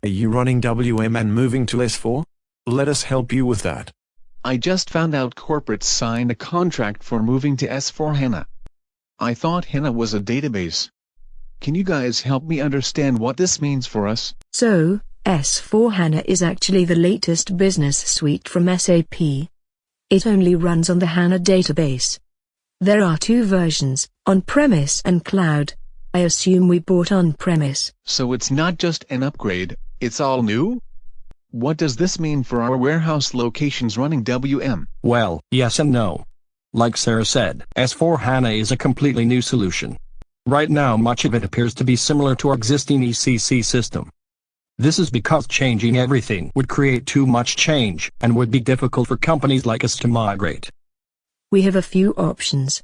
Are you running WM and moving to S4? Let us help you with that. I just found out corporate signed a contract for moving to S4HANA. I thought HANA was a database. Can you guys help me understand what this means for us? So, S4HANA is actually the latest business suite from SAP. It only runs on the HANA database. There are two versions, on-premise and cloud. I assume we bought on-premise. So it's not just an upgrade, it's all new? What does this mean for our warehouse locations running WM? Well, yes and no. Like Sarah said, S4HANA is a completely new solution. Right now much of it appears to be similar to our existing ECC system. This is because changing everything would create too much change and would be difficult for companies like us to migrate. We have a few options.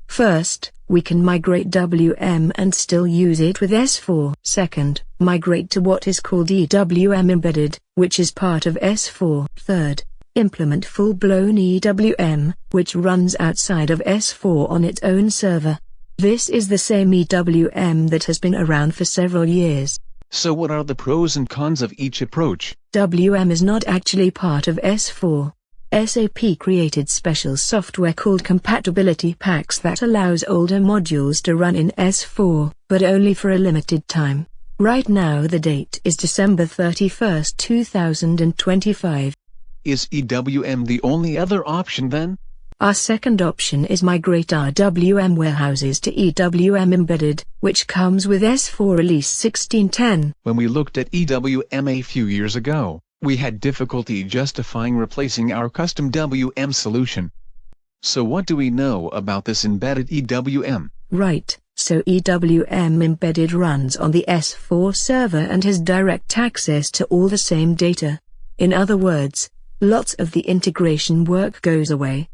First, we can migrate WM and still use it with S4. Second, migrate to what is called EWM Embedded, which is part of S4. Third, implement full-blown EWM, which runs outside of S4 on its own server. This is the same EWM that has been around for several years. So what are the pros and cons of each approach? WM is not actually part of S4. SAP created special software called Compatibility Packs that allows older modules to run in S4, but only for a limited time. Right now the date is December 31, 2025. Is EWM the only other option then? Our second option is migrate our WM warehouses to EWM Embedded, which comes with S4 Release 1610. When we looked at EWM a few years ago, we had difficulty justifying replacing our custom WM solution. So what do we know about this embedded EWM? Right, so EWM Embedded runs on the S4 server and has direct access to all the same data. In other words, lots of the integration work goes away.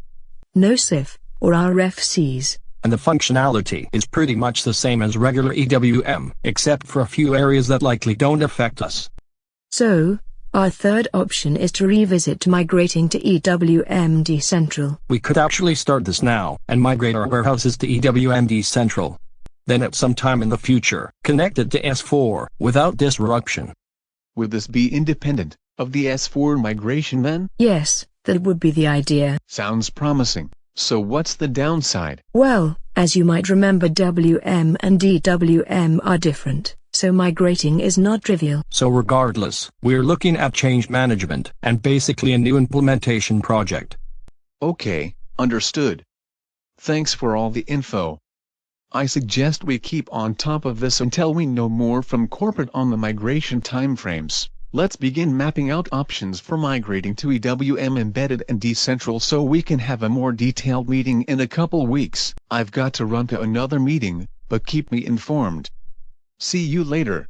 No SIF, or RFCs. And the functionality is pretty much the same as regular EWM, except for a few areas that likely don't affect us. So, our third option is to revisit migrating to EWM Decentral. We could actually start this now, and migrate our warehouses to EWM Decentral. Then at some time in the future, connect it to S4, without disruption. Will this be independent of the S4 migration then? Yes, that would be the idea. Sounds promising. So what's the downside? Well, as you might remember, WM and EWM are different, so migrating is not trivial. So regardless, we're looking at change management, and basically a new implementation project. Okay, understood. Thanks for all the info. I suggest we keep on top of this until we know more from corporate on the migration timeframes. Let's begin mapping out options for migrating to EWM Embedded and Decentral so we can have a more detailed meeting in a couple weeks. I've got to run to another meeting, but keep me informed. See you later.